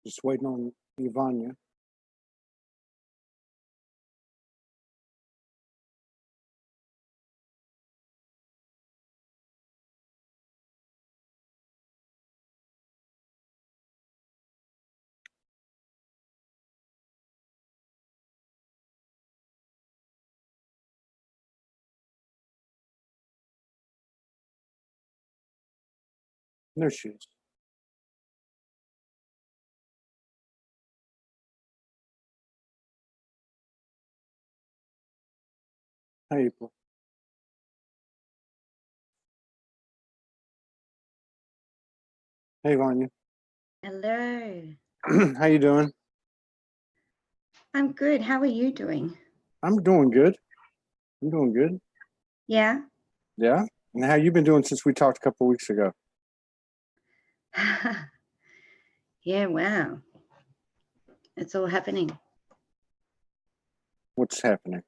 Just waiting on Yvania. There she is. Hey, April. Hey, Vanya. Hello. How you doing? I'm good. How are you doing? I'm doing good. I'm doing good. Yeah. Yeah. And how you been doing since we talked a couple of weeks ago? Yeah, wow. It's all happening. What's happening?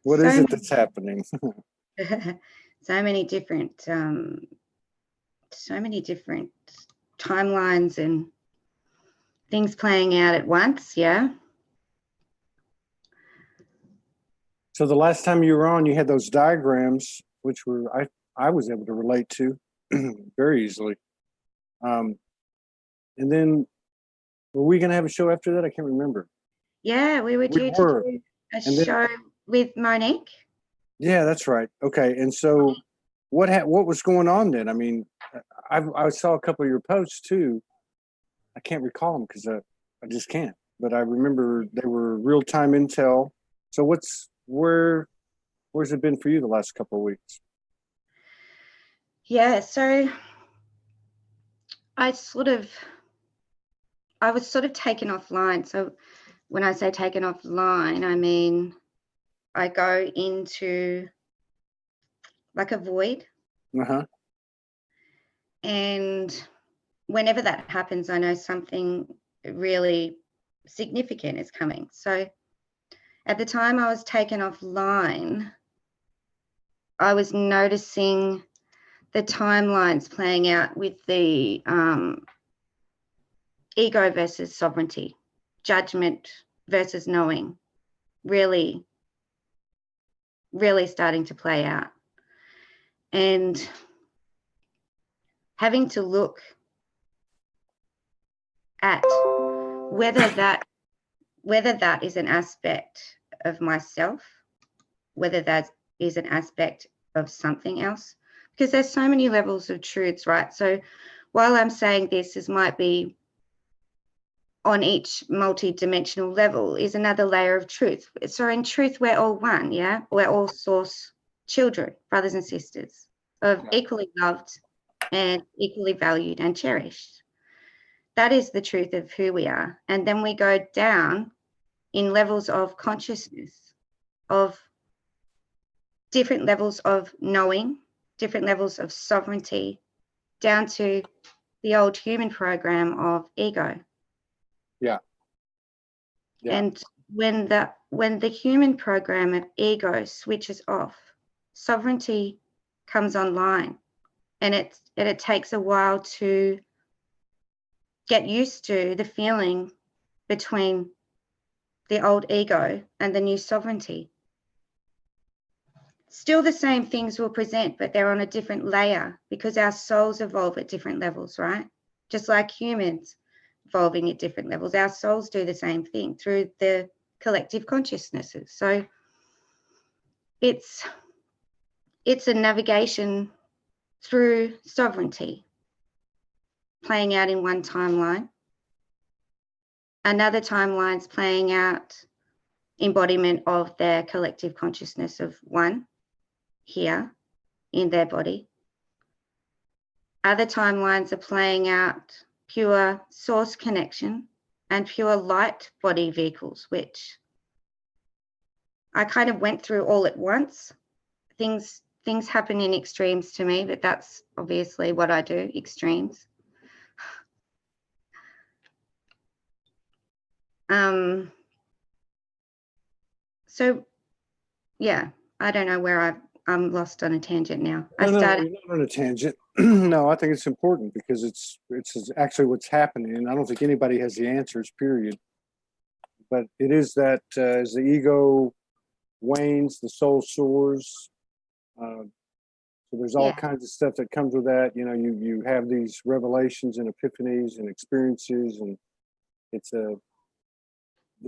What is it that's happening? So many different timelines and things playing out at once, yeah. So the last time you were on, you had those diagrams, which were I was able to relate to very easily. And then were we going to have a show after that? I can't remember. Yeah, we were due to do a show with Monique. Yeah, that's right. Okay, and so what was going on then? I mean, I saw a couple of your posts too. I can't recall them because I just can't. But I remember they were real time intel. So where's it been for you the last couple of weeks? Yeah, so I was sort of taken offline. So when I say taken offline, I mean I go into like a void. Uh-huh. And whenever that happens, I know something really significant is coming. So at the time I was taken offline, I was noticing the timelines playing out with the ego versus sovereignty, judgment versus knowing, really starting to play out. And having to look at whether that is an aspect of myself, whether that is an aspect of something else, because there's so many levels of truths, right? So while I'm saying this might be on each multi-dimensional level is another layer of truth. So in truth, we're all one, yeah? We're all source children, brothers and sisters, of equally loved and equally valued and cherished. That is the truth of who we are. And then we go down in levels of consciousness, of different levels of knowing, different levels of sovereignty, down to the old human program of ego. Yeah. And when the human program of ego switches off, sovereignty comes online, and it takes a while to get used to the feeling between the old ego and the new sovereignty. Still the same things will present, but they're on a different layer because our souls evolve at different levels, right? Just like humans evolving at different levels, our souls do the same thing through the collective consciousnesses. So it's a navigation through sovereignty playing out in one timeline. Another timeline's playing out embodiment of their collective consciousness of one here in their body. Other timelines are playing out pure source connection and pure light body vehicles, which I kind of went through all at once. Things happen in extremes to me, but that's obviously what I do, extremes. So yeah, I don't know where I'm lost on a tangent now. No, you're not on a tangent. No, I think it's important because it's actually what's happening, and I don't think anybody has the answers. Period. But it is that as the ego wanes, the soul soars. So there's all kinds of stuff that comes with that. You know, you have these revelations and epiphanies and experiences, and it's the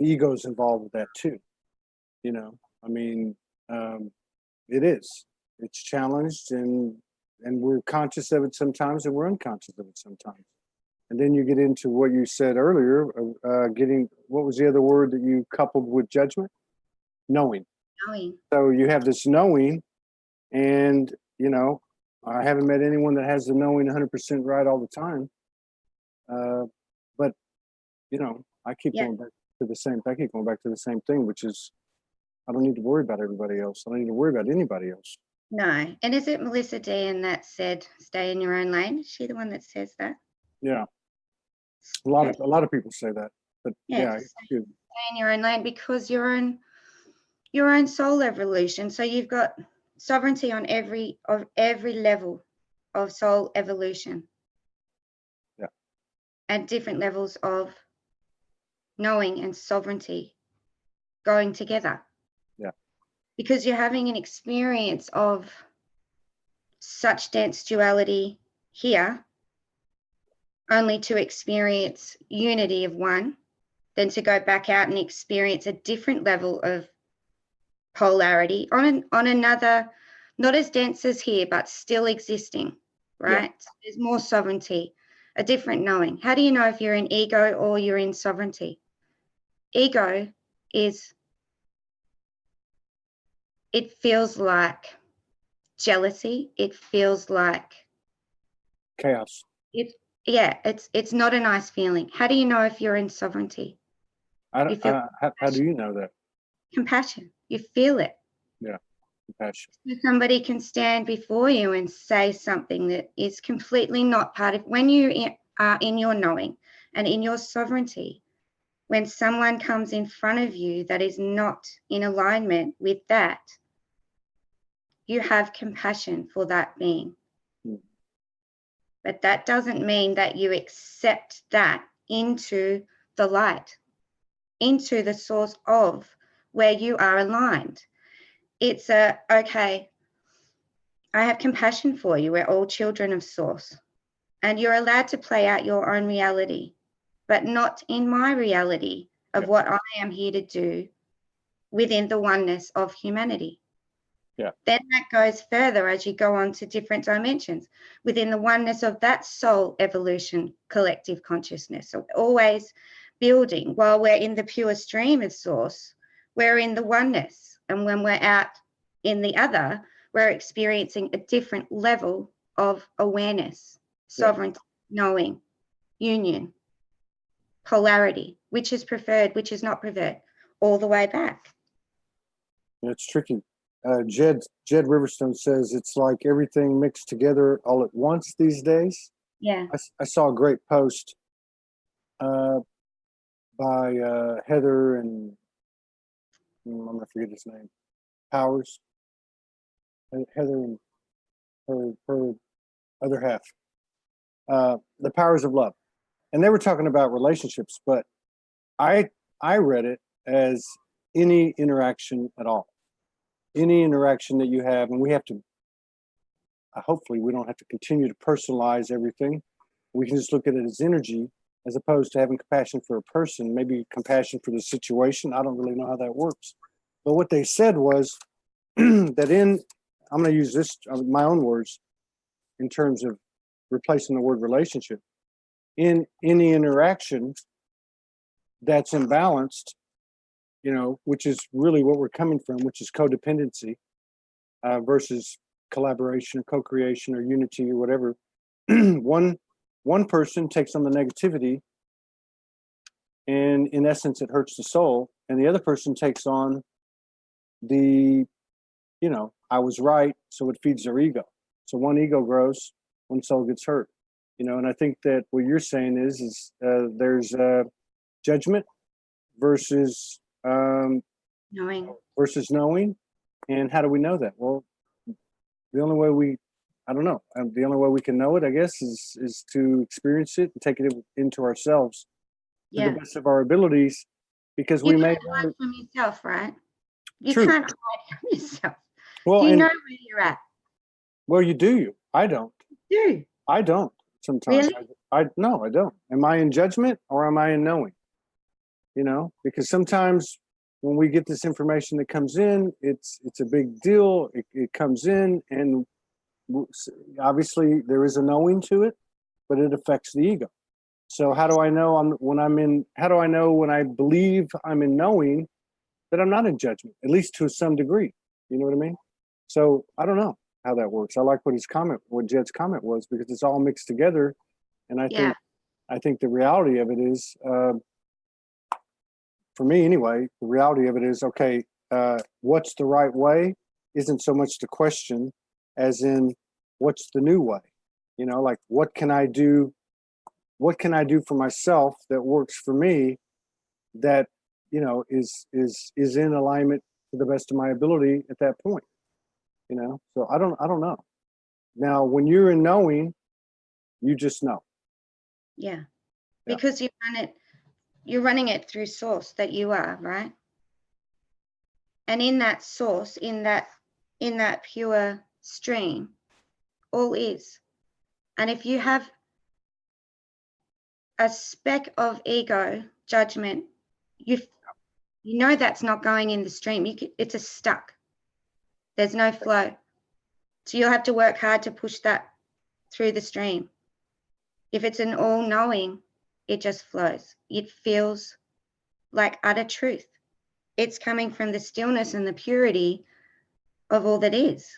ego's involved with that too. You know, I mean, it is. It's challenged, and we're conscious of it sometimes, and we're unconscious of it sometimes. And then you get into what you said earlier, getting, what was the other word that you coupled with judgment? Knowing. Knowing. So you have this knowing, and, you know, I haven't met anyone that has the knowing 100% right all the time. But, you know, I keep going back to the same, I keep going back to the same thing, which is, I don't need to worry about everybody else. I don't need to worry about anybody else. No. And is it Melissa Dean that said, stay in your own lane? Is she the one that says that? Yeah. A lot of people say that. But yeah, stay in your own lane because your own soul evolution. So you've got sovereignty on every level of soul evolution. Yeah. And different levels of knowing and sovereignty going together. Yeah. Because you're having an experience of such dense duality here, only to experience unity of one, then to go back out and experience a different level of polarity on another, not as dense as here, but still existing, right? So there's more sovereignty, a different knowing. How do you know if you're in ego or you're in sovereignty? Ego is, it feels like jealousy. It feels like chaos. It's not a nice feeling. How do you know if you're in sovereignty? How do you know that? Compassion. You feel it. Yeah, compassion. So somebody can stand before you and say something that is completely not part of, when you are in your knowing and in your sovereignty, when someone comes in front of you that is not in alignment with that, you have compassion for that being. But that doesn't mean that you accept that into the light, into the source of where you are aligned. It's okay, I have compassion for you. We're all children of source. And you're allowed to play out your own reality, but not in my reality of what I am here to do within the oneness of humanity. Yeah. Then that goes further as you go on to different dimensions within the oneness of that soul evolution, collective consciousness. So always building while we're in the pure stream of source, we're in the oneness. And when we're out in the other, we're experiencing a different level of awareness, sovereignty, knowing, union, polarity, which is preferred, which is not preferred, all the way back. It's tricky. Jed Riverstone says it's like everything mixed together all at once these days. Yeah. I saw a great post by Heather and I'm gonna forget his name. Powers. Heather and her other half. The Powers of Love, and they were talking about relationships, but I read it as any interaction at all. Any interaction that you have, and we have to, hopefully we don't have to continue to personalize everything. We can just look at it as energy as opposed to having compassion for a person, maybe compassion for the situation. I don't really know how that works. But what they said was that I'm going to use this, my own words, in terms of replacing the word relationship. In any interaction that's imbalanced, you know, which is really what we're coming from, which is codependency versus collaboration or co-creation or unity or whatever. one person takes on the negativity, and in essence, it hurts the soul, and the other person takes on the, you know, I was right, so it feeds their ego. So one ego grows, one soul gets hurt. You know, and I think that what you're saying is there's judgment versus knowing. And how do we know that? Well, the only way we, I don't know, the only way we can know it, I guess, is to experience it and take it into ourselves to the Yeah. best of our abilities, because we You may can't hide from yourself, right? You true. can't hide from yourself. Well, You and know where you're at. well, you do. I don't. You I don't. Sometimes really? I no, I don't. Am I in judgment or am I in knowing? You know, because sometimes when we get this information that comes in, it's a big deal. It comes in, and obviously there is a knowing to it, but it affects the ego. So how do I know how do I know when I believe I'm in knowing that I'm not in judgment, at least to some degree? You know what I mean? So I don't know how that works. I like what Jed's comment was, because it's all mixed together. And Yeah. I think the reality of it is, for me anyway, the reality of it is, okay, what's the right way isn't so much the question as in what's the new way? You know, like what can I do for myself that works for me, that, you know, is in alignment to the best of my ability at that point, you know? So I don't know. Now, when you're in knowing, you just know. Yeah. Because you're running it through source that you are, right? And in that source, in that pure stream, all is. And if you have a speck of ego, judgment, you know that's not going in the stream. It's a stuck. There's no flow. So you'll have to work hard to push that through the stream. If it's an all-knowing, it just flows. It feels like utter truth. It's coming from the stillness and the purity of all that is.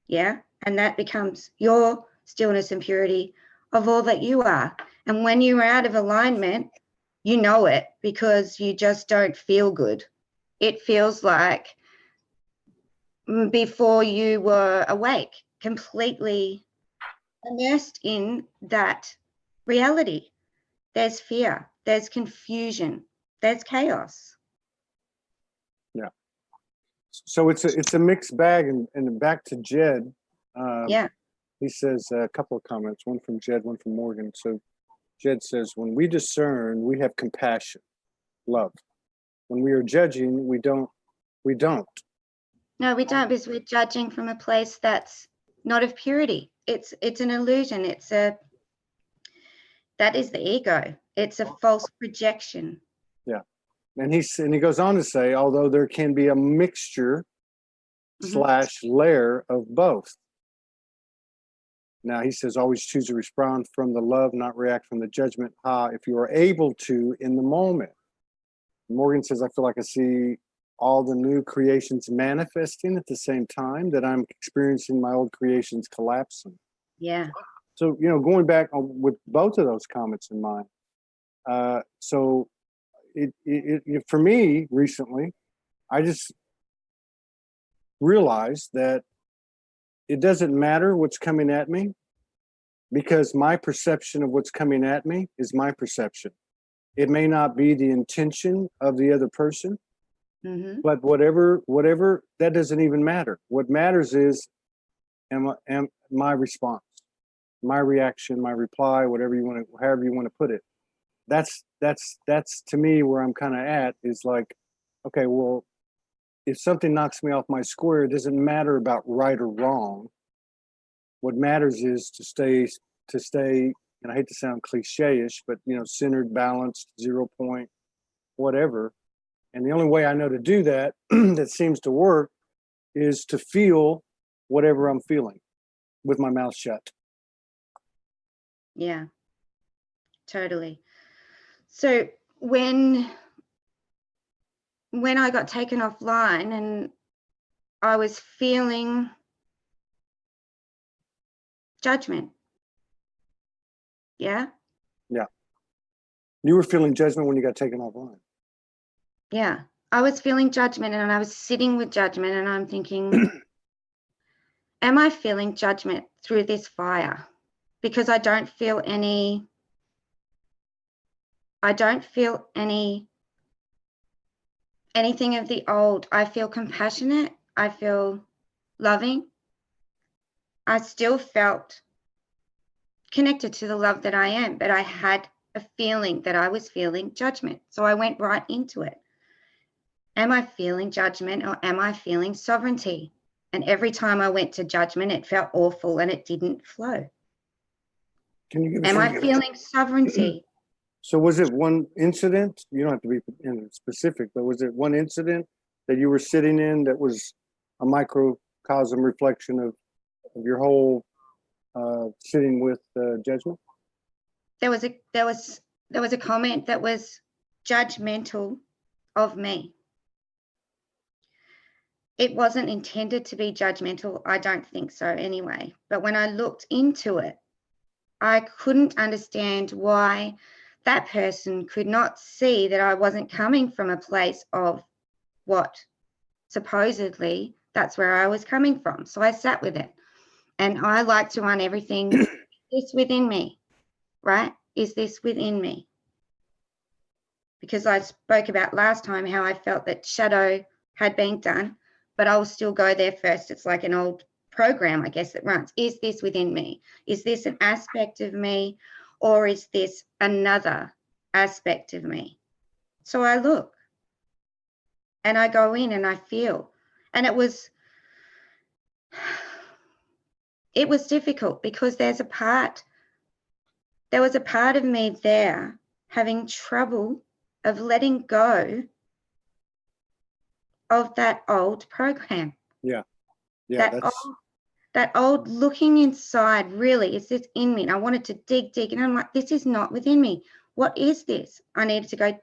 Yeah. And that becomes your stillness and purity of all that you are. And when you are out of alignment, you know it, because you just don't feel good. It feels like before you were awake, completely immersed in that reality. There's fear, there's confusion, there's chaos. Yeah. So it's a mixed bag, and back to Jed. Yeah. He says a couple of comments, one from Jed, one from Morgan. So Jed says, when we discern, we have compassion, love. When we are judging, we don't. No, we don't, because we're judging from a place that's not of purity. It's an illusion. That is the ego. It's a false projection. Yeah. And he goes on to say, although there can be a mixture / layer of both. Now he says, always choose to respond from the love, not react from the judgment. If you are able to in the moment. Morgan says, I feel like I see all the new creations manifesting at the same time that I'm experiencing my old creations collapsing. Yeah. So, you know, going back with both of those comments in mind. So it for me recently, I just realized that it doesn't matter what's coming at me, because my perception of what's coming at me is my perception. It may not be the intention of the other person, but whatever, that doesn't even matter. What matters is am my response, my reaction, my reply, however you want to put it. That's to me where I'm kind of at, is like, okay, well, if something knocks me off my square, it doesn't matter about right or wrong. What matters is to stay, and I hate to sound cliche-ish, but, you know, centered, balanced, 0 point, whatever. And the only way I know to do that, that seems to work, is to feel whatever I'm feeling with my mouth shut. Yeah, totally. So when I got taken offline and I was feeling judgment. Yeah. Yeah. You were feeling judgment when you got taken offline. Yeah. I was feeling judgment, and I was sitting with judgment, and I'm thinking, am I feeling judgment through this fire? Because I don't feel anything of the old. I feel compassionate. I feel loving. I still felt connected to the love that I am, but I had a feeling that I was feeling judgment. So I went right into it. Am I feeling judgment or am I feeling sovereignty? And every time I went to judgment, it felt awful and it didn't flow. Can you give us Am I feeling sovereignty? So was it one incident? You don't have to be specific, but was it one incident that you were sitting in that was a microcosm reflection of your whole sitting with judgment? There was a comment that was judgmental of me. It wasn't intended to be judgmental. I don't think so anyway. But when I looked into it, I couldn't understand why that person could not see that I wasn't coming from a place of what supposedly that's where I was coming from. So I sat with it. And I like to run everything, is this within me, right? Is this within me? Because I spoke about last time how I felt that shadow had been done, but I will still go there first. It's like an old program, I guess, that runs. Is this within me? Is this an aspect of me, or is this another aspect of me? So I look and I go in and I feel. And it was difficult because there was a part of me there having trouble of letting go of that old program. Yeah. That old looking inside, really, is this in me? And I wanted to dig, and I'm like, this is not within me. What is this? I needed to go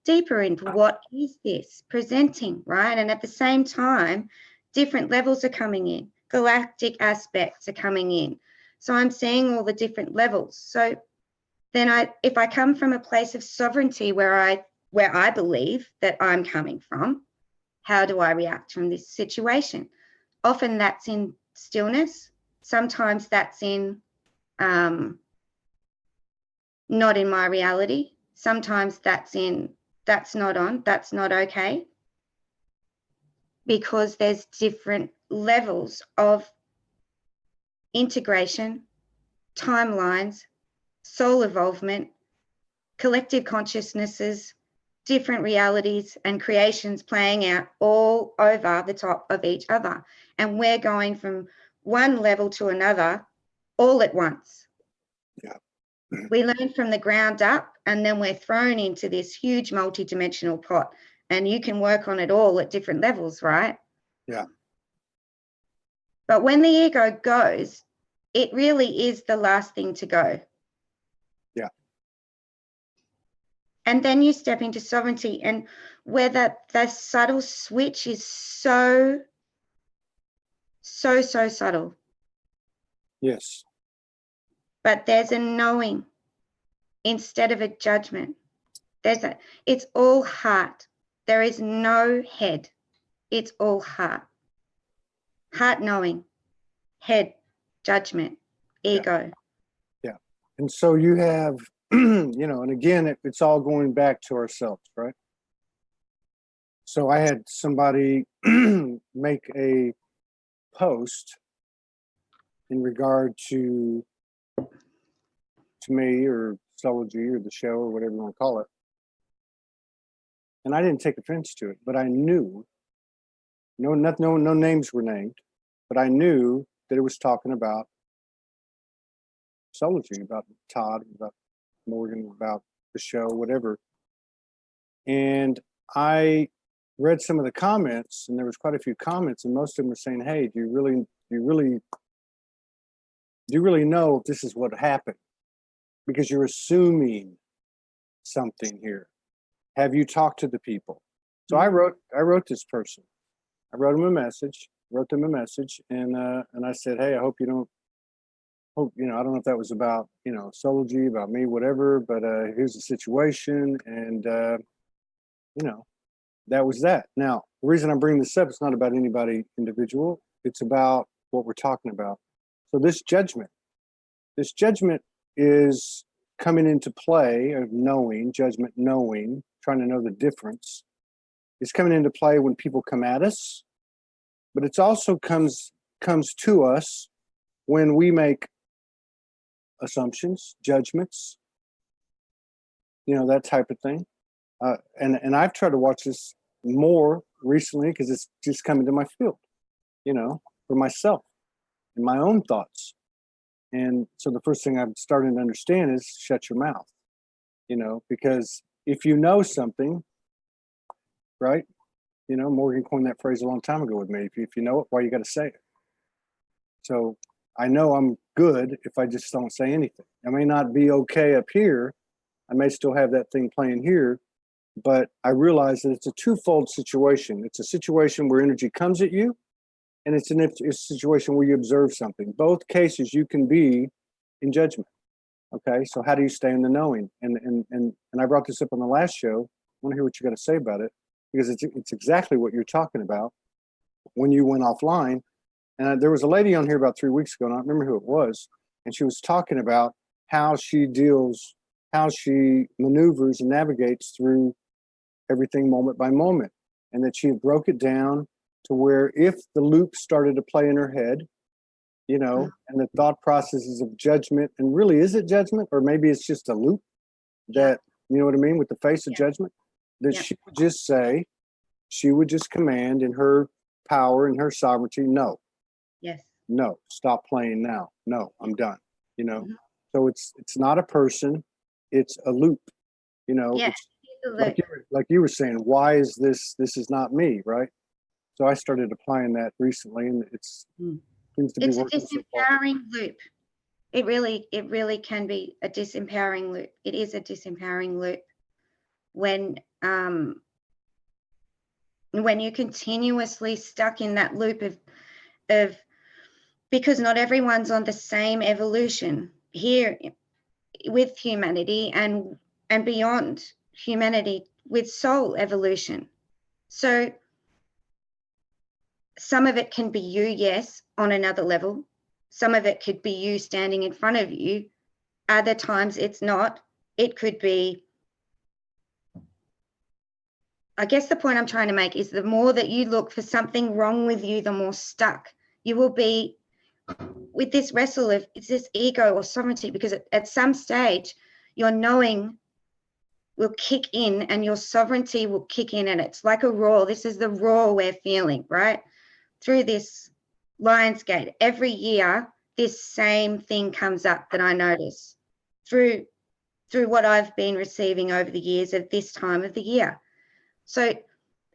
deeper into what is this presenting, right? And at the same time, different levels are coming in. Galactic aspects are coming in. So I'm seeing all the different levels. So then if I come from a place of sovereignty where I believe that I'm coming from, how do I react from this situation? Often that's in stillness. Sometimes that's in not in my reality. Sometimes that's not on, that's not okay. Because there's different levels of integration, timelines, soul involvement, collective consciousnesses, different realities and creations playing out all over the top of each other. And we're going from one level to another all at once. Yeah. We learn from the ground up and then we're thrown into this huge multi-dimensional pot, and you can work on it all at different levels, right? Yeah. But when the ego goes, it really is the last thing to go. Yeah. And then you step into sovereignty, and where the subtle switch is so subtle. Yes. But there's a knowing instead of a judgment. It's all heart. There is no head. It's all heart. Heart knowing, head judgment, ego. Yeah. And so you have, and again, it's all going back to ourselves, right? So I had somebody make a post in regard to me or Soulogy or the show or whatever you want to call it. And I didn't take offense to it, but I knew, no names were named, but I knew that it was talking about Soulogy, about Todd, about Morgan, about the show, whatever. And I read some of the comments, and there was quite a few comments, and most of them were saying, "Hey, do you really know if this is what happened? Because you're assuming something here. Have you talked to the people?" So I wrote this person. I wrote them a message, and I said, "Hey, I hope you don't. I don't know if that was about Soulogy, about me, whatever. But here's the situation, and that was that. Now, the reason I'm bringing this up, it's not about anybody individual. It's about what we're talking about. So this judgment is coming into play of knowing, judgment, knowing, trying to know the difference. It's coming into play when people come at us, but it's also comes to us when we make assumptions, judgments, that type of thing. And I've tried to watch this more recently because it's just coming to my field, for myself and my own thoughts. And so the first thing I'm starting to understand is shut your mouth, because if you know something, right? Morgan coined that phrase a long time ago with me. If you know it, why you got to say it? So I know I'm good if I just don't say anything. I may not be okay up here. I may still have that thing playing here, but I realize that it's a twofold situation. It's a situation where energy comes at you, and it's a situation where you observe something. Both cases, you can be in judgment. Okay, so how do you stay in the knowing? And I brought this up on the last show. I want to hear what you got to say about it, because it's exactly what you're talking about when you went offline. And there was a lady on here about 3 weeks ago, and I don't remember who it was, and she was talking about how she maneuvers and navigates through everything moment by moment, and that she broke it down to where if the loop started to play in her head, and the thought processes of judgment, and really, is it judgment, or maybe it's just a loop that, you know what I mean, with the face of judgment, that she would just say, she would just command in her power and her sovereignty, no. Yes. No, stop playing now. No, I'm done. So it's not a person, it's a loop. It's like you were saying, why is this is not me, right? So I started applying that recently, and it's seems to be working. It's a disempowering loop. It really can be a disempowering loop. It is a disempowering loop when you're continuously stuck in that loop of because not everyone's on the same evolution here with humanity and beyond humanity with soul evolution. So some of it can be you, yes, on another level. Some of it could be you standing in front of you. Other times it's not. It could be, I guess the point I'm trying to make is the more that you look for something wrong with you, the more stuck you will be with this wrestle of, is this ego or sovereignty? Because at some stage, your knowing will kick in and your sovereignty will kick in, and it's like a roar. This is the roar we're feeling, right? Through this Lionsgate, every year, this same thing comes up that I notice through what I've been receiving over the years of this time of the year. So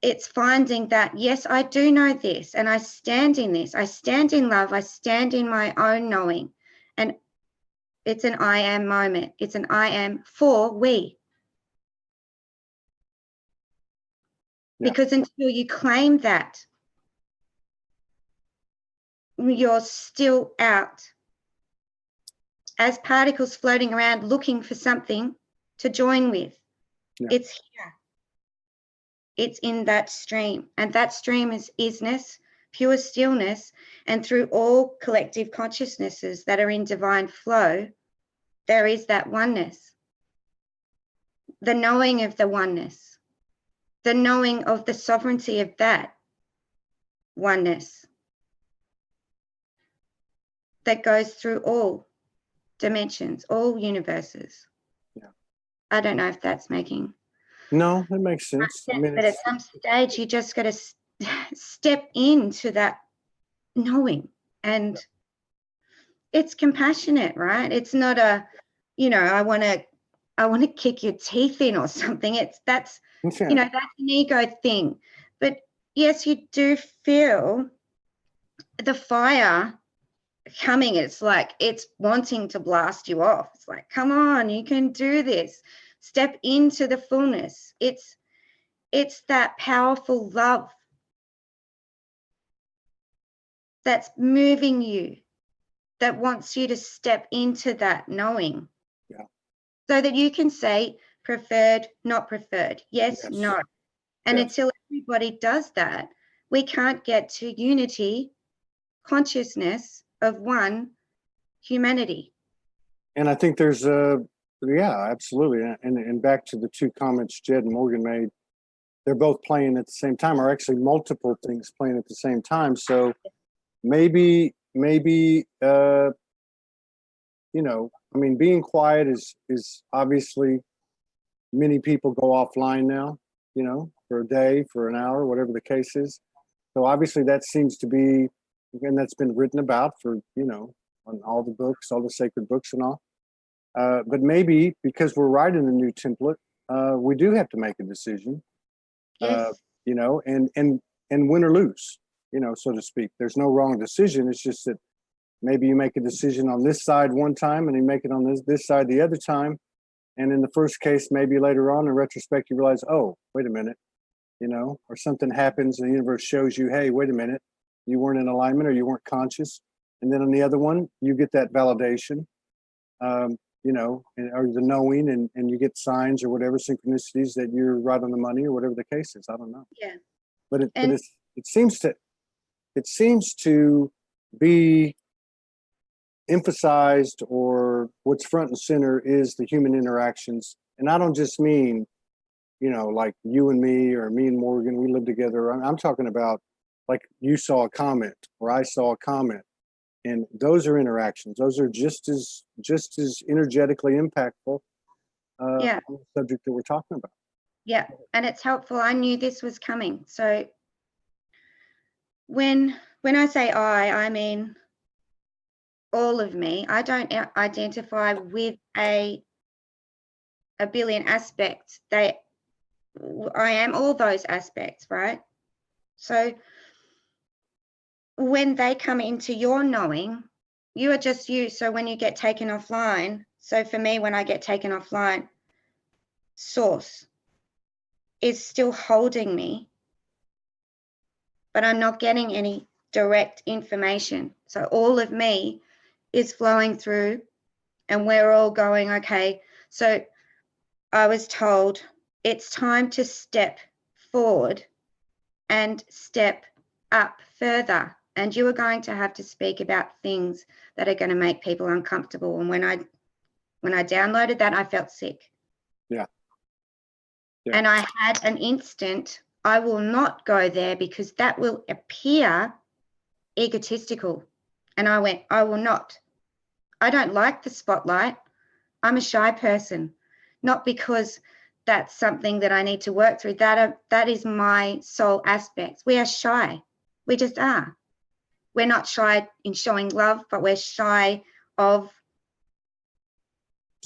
it's finding that, yes, I do know this, and I stand in this. I stand in love. I stand in my own knowing. And it's an I am moment. It's an I am for we. Yeah. Because until you claim that, you're still out as particles floating around looking for something to join with. Yeah. It's here. It's in that stream, and that stream is isness, pure stillness, and through all collective consciousnesses that are in divine flow, there is that oneness. The knowing of the oneness, the knowing of the sovereignty of that oneness that goes through all dimensions, all universes. Yeah. I don't know if that's making... No, that makes sense. I mean, but at some stage, you just got to step into that knowing, and it's compassionate, right? It's not a, I want to kick your teeth in or something. That's an ego thing. But yes, you do feel the fire coming. It's like it's wanting to blast you off. It's like, come on, you can do this. Step into the fullness. It's that powerful love that's moving you, that wants you to step into that knowing. Yeah. So that you can say preferred, not preferred, yes. No. And until everybody does that, we can't get to unity, consciousness of one humanity. And I think there's absolutely. And back to the two comments Jed and Morgan made, they're both playing at the same time, or actually multiple things playing at the same time. So maybe maybe, you know, I mean, being quiet is obviously, many people go offline now, you know, for a day, for an hour, whatever the case is. So obviously that seems to be, and that's been written about for, you know, on all the books, all the sacred books and all. But maybe because we're writing a new template, we do have to make a decision, Yes. you know, and win or lose, you know, so to speak. There's no wrong decision. It's just that maybe you make a decision on this side one time and you make it on this side the other time. And in the first case, maybe later on in retrospect, you realize, oh, wait a minute, you know, or something happens and the universe shows you, hey, wait a minute, you weren't in alignment or you weren't conscious. And then on the other one, you get that validation, you know, or the knowing, and you get signs or whatever, synchronicities that you're right on the money or whatever the case is. I don't know. Yeah. But And it seems to be emphasized, or what's front and center is the human interactions. And I don't just mean, you know, like you and me or me and Morgan, we live together. I'm talking about like you saw a comment or I saw a comment, and those are interactions. Those are just as energetically impactful yeah, on the subject that we're talking about. yeah. And it's helpful. I knew this was coming. So when I say I mean all of me. I don't identify with a billion aspects. I am all those aspects, right? So when they come into your knowing, you are just you. So when you get taken offline, so for me, when I get taken offline, source is still holding me, but I'm not getting any direct information. So all of me is flowing through, and we're all going, okay. So I was told it's time to step forward and step up further. And you are going to have to speak about things that are going to make people uncomfortable. And when I downloaded that, I felt sick. Yeah. Yeah. And I had an instant, I will not go there because that will appear egotistical. And I went, I will not. I don't like the spotlight. I'm a shy person, not because that's something that I need to work through. That is my soul aspects. We are shy. We just are. We're not shy in showing love, but we're shy of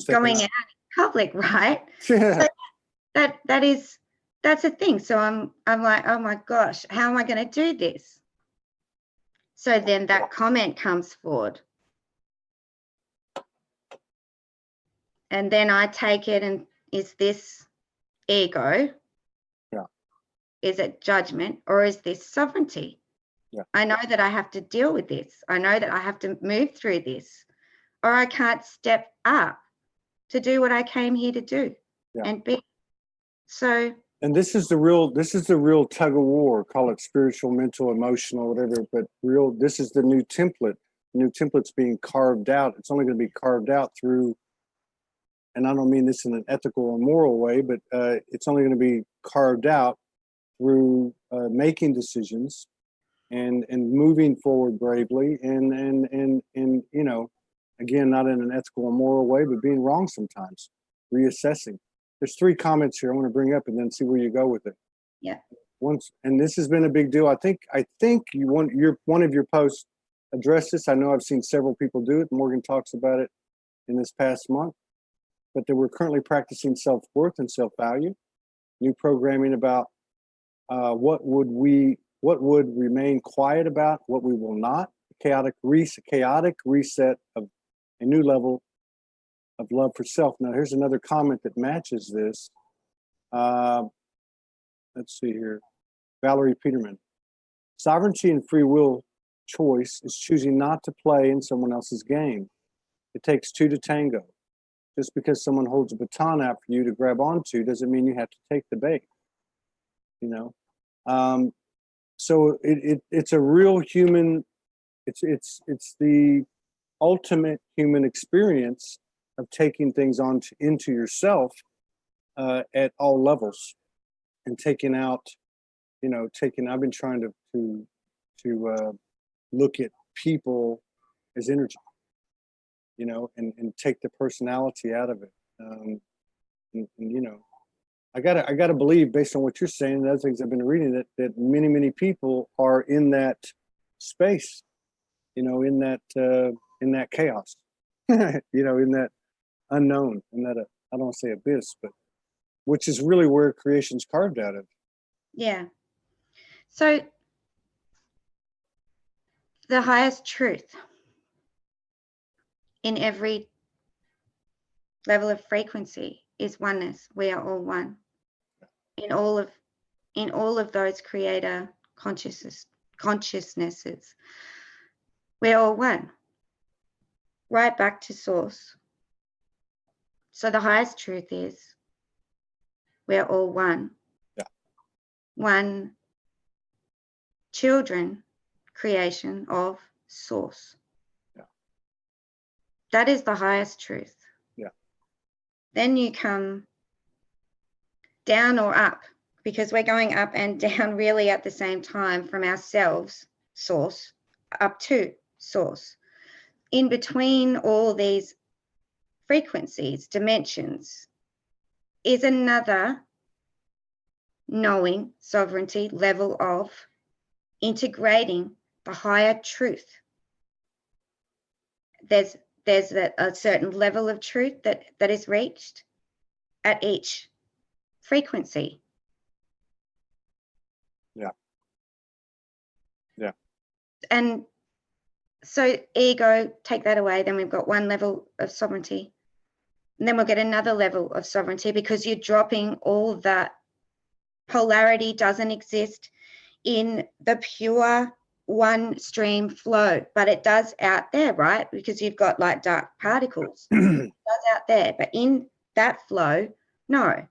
going out in public, right? Yeah. So that's a thing. So I'm like, oh my gosh, how am I going to do this? So then that comment comes forward. And then I take it, and is this ego? Yeah. Is it judgment, or is this sovereignty? Yeah. I know that I have to deal with this. I know that I have to move through this, or I can't step up to do what I came here to do. Yeah. And be. So. And this is the real tug of war, call it spiritual, mental, emotional, whatever, but this is the new template. The new template's being carved out. It's only going to be carved out through, and I don't mean this in an ethical or moral way, but it's only going to be carved out through making decisions and moving forward bravely, and you know, again, not in an ethical or moral way, but being wrong sometimes, reassessing. There's 3 comments here I want to bring up and then see where you go with it. Yeah. And this has been a big deal. I think one of your posts addressed this. I know I've seen several people do it. Morgan talks about it in this past month. But that we're currently practicing self-worth and self-value. New programming about what would remain quiet about, what we will not. Chaotic reset of a new level of love for self. Now, here's another comment that matches this. Let's see here. Valerie Peterman. Sovereignty and free will choice is choosing not to play in someone else's game. It takes 2 to tango. Just because someone holds a baton out for you to grab onto doesn't mean you have to take the bait. You know, so it's a real human. It's the ultimate human experience of taking things into yourself at all levels, and taking out, you know, I've been trying to look at people as energy, you know, and take the personality out of it. And, you know, I gotta believe, based on what you're saying and other things I've been reading, that many people are in that space, you know, in that chaos, you know, in that unknown, in that I don't want to say abyss, but which is really where creation's carved out of. Yeah. So the highest truth in every level of frequency is oneness. We are all one. In all of those creator consciousnesses, we're all one. Right back to source. So the highest truth is we're all one. Yeah. One children creation of source. Yeah. That is the highest truth. Yeah. Then you come down or up, because we're going up and down really at the same time from ourselves, source, up to source. In between all these frequencies, dimensions, is another knowing, sovereignty, level of integrating the higher truth. There's a certain level of truth that is reached at each frequency. Yeah. Yeah. And so ego, take that away, then we've got one level of sovereignty. And then we'll get another level of sovereignty, because you're dropping all that. Polarity doesn't exist in the pure one stream flow, but it does out there, right? Because you've got like dark particles. It does out there, but in that flow, no.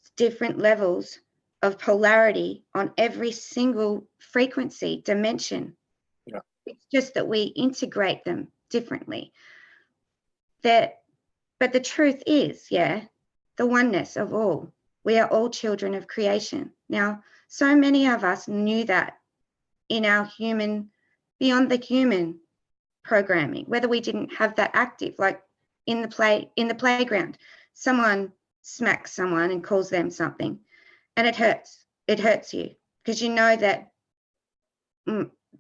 It's different levels of polarity on every single frequency dimension. Yeah. It's just that we integrate them differently. But the truth is, yeah, the oneness of all. We are all children of creation. Now, so many of us knew that in our human, beyond the human programming, whether we didn't have that active, like in the playground, someone smacks someone and calls them something, and it hurts. It hurts you because you know that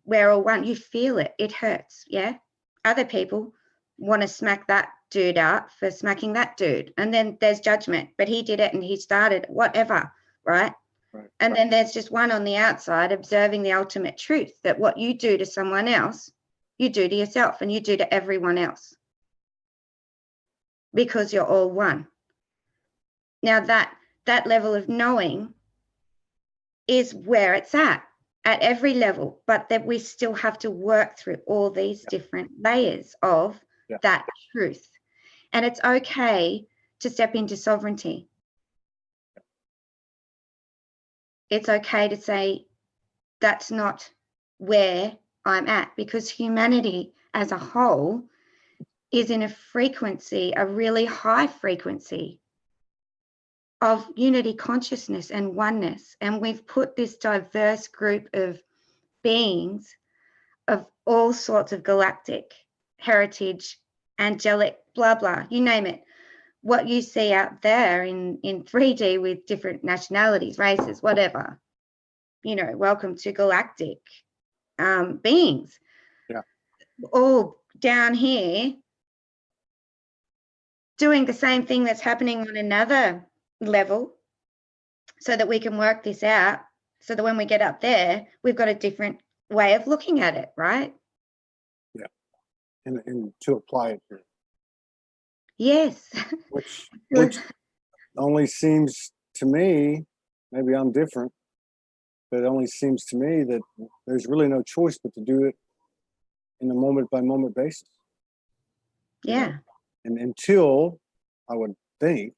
we're all one. You feel it. It hurts. Yeah. Other people want to smack that dude out for smacking that dude, and then there's judgment. But he did it, and he started whatever, right? Right. And then there's just one on the outside observing the ultimate truth that what you do to someone else, you do to yourself, and you do to everyone else, because you're all one. Now that level of knowing is where it's at every level, but that we still have to work through all these different layers of that truth. And it's okay to step into sovereignty. It's okay to say, that's not where I'm at, because humanity as a whole is in a frequency, a really high frequency of unity consciousness and oneness. And we've put this diverse group of beings of all sorts of galactic heritage, angelic, blah, blah, you name it. What you see out there in 3D with different nationalities, races, whatever, you know, welcome to galactic beings. Yeah. All down here doing the same thing that's happening on another level, so that we can work this out, so that when we get up there, we've got a different way of looking at it, right? Yeah. And to apply it here. Yes. Which only seems to me, maybe I'm different, but it only seems to me that there's really no choice but to do it in a moment by moment basis. Yeah. You know? And until I would think,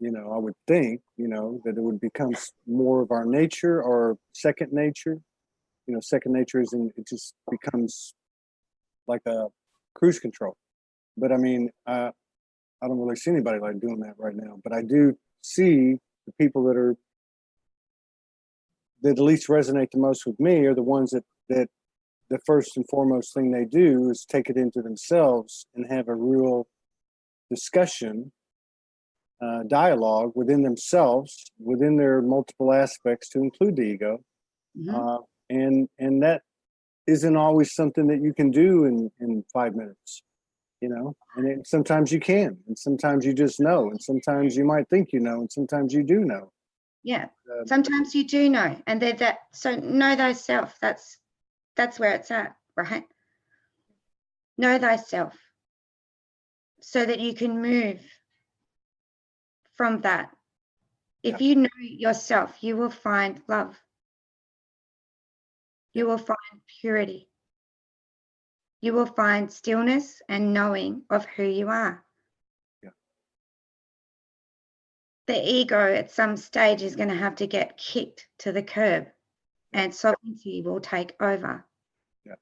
that it would become more of our nature or second nature. You know, second nature it just becomes like a cruise control. But I mean, I don't really see anybody like doing that right now. But I do see the people that at least resonate the most with me are the ones that the first and foremost thing they do is take it into themselves and have a real discussion, dialogue within themselves, within their multiple aspects to include the ego. And that isn't always something that you can do in 5 minutes, you know, and sometimes you can, and sometimes you just know, and sometimes you might think you know, and sometimes you do know. Yeah, sometimes you do know, and they're that. So know thyself. That's where it's at, right? Know thyself, so that you can move from that. If you know yourself, you will find love. You will find purity. You will find stillness and knowing of who you are. Yeah. The ego at some stage is going to have to get kicked to the curb, and sovereignty will take over. Yeah.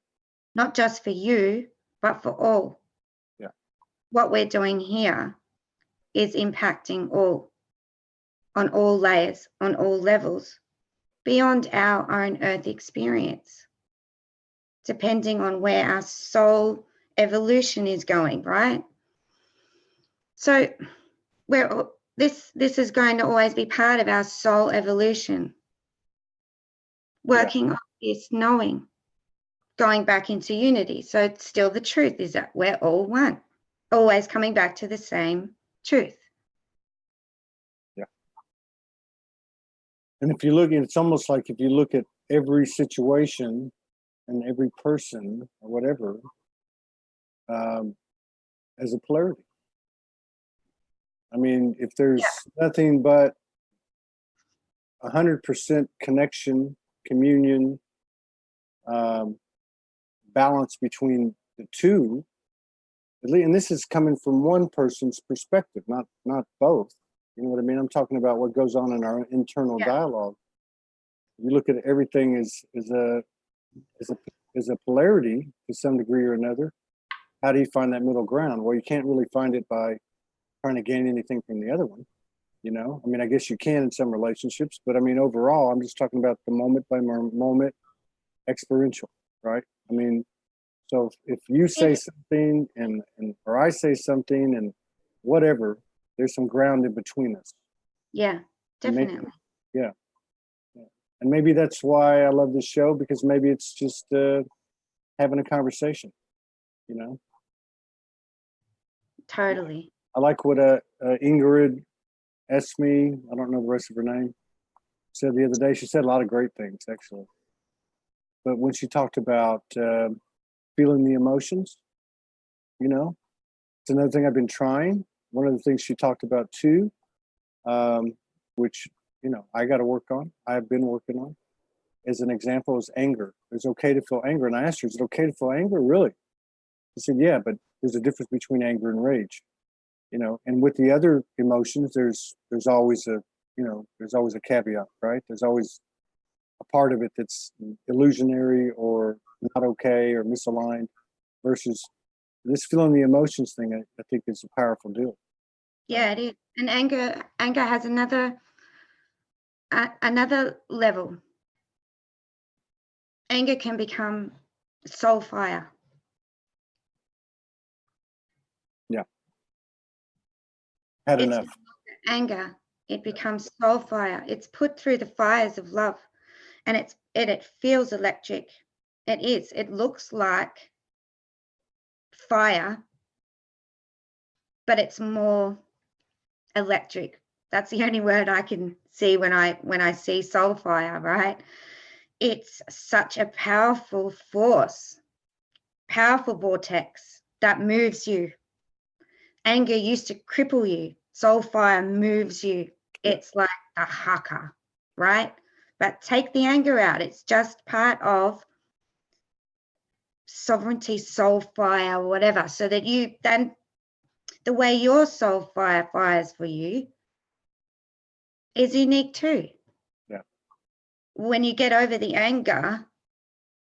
Not just for you, but for all. Yeah. What we're doing here is impacting all, on all layers, on all levels, beyond our own earth experience, depending on where our soul evolution is going, right? So this is going to always be part of our soul evolution, working on this knowing, going back into unity. So it's still the truth is that we're all one, always coming back to the same truth. Yeah. And if you look, it's almost like if you look at every situation and every person or whatever, as a polarity. I mean, if there's nothing but 100% connection, communion, balance between the two, and this is coming from one person's perspective, not both. You know what I mean? I'm talking about what goes on in our internal dialogue. You look at everything as a polarity to some degree or another. How do you find that middle ground? Well, you can't really find it by trying to gain anything from the other one. You know, I mean, I guess you can in some relationships, but I mean, overall, I'm just talking about the moment by moment experiential, right? I mean, so if you say something and or I say something and whatever, there's some ground in between us. Yeah, definitely. Maybe, yeah. And maybe that's why I love this show, because maybe it's just having a conversation, you know? Totally. I like what Ingrid Esme, I don't know the rest of her name, said the other day. She said a lot of great things, actually. But when she talked about feeling the emotions, you know, it's another thing I've been trying. One of the things she talked about too, which, you know, I got to work on, I've been working on, as an example, is anger. It's okay to feel anger. And I asked her, is it okay to feel anger? Really? She said, yeah, but there's a difference between anger and rage. You know, and with the other emotions, there's always a, you know, there's always a caveat, right? There's always a part of it that's illusionary or not okay or misaligned, versus this feeling the emotions thing. I think is a powerful deal. Yeah, it is. And anger has another level. Anger can become soul fire. Yeah. Had enough. Anger, it becomes soul fire. It's put through the fires of love, and it feels electric. It is. It looks like fire, but it's more electric. That's the only word I can see when I see soul fire, right? It's such a powerful force, powerful vortex that moves you. Anger used to cripple you. Soul fire moves you. It's like a haka, right? But take the anger out. It's just part of sovereignty, soul fire, whatever, so that you then, the way your soul fire fires for you is unique too. Yeah. When you get over the anger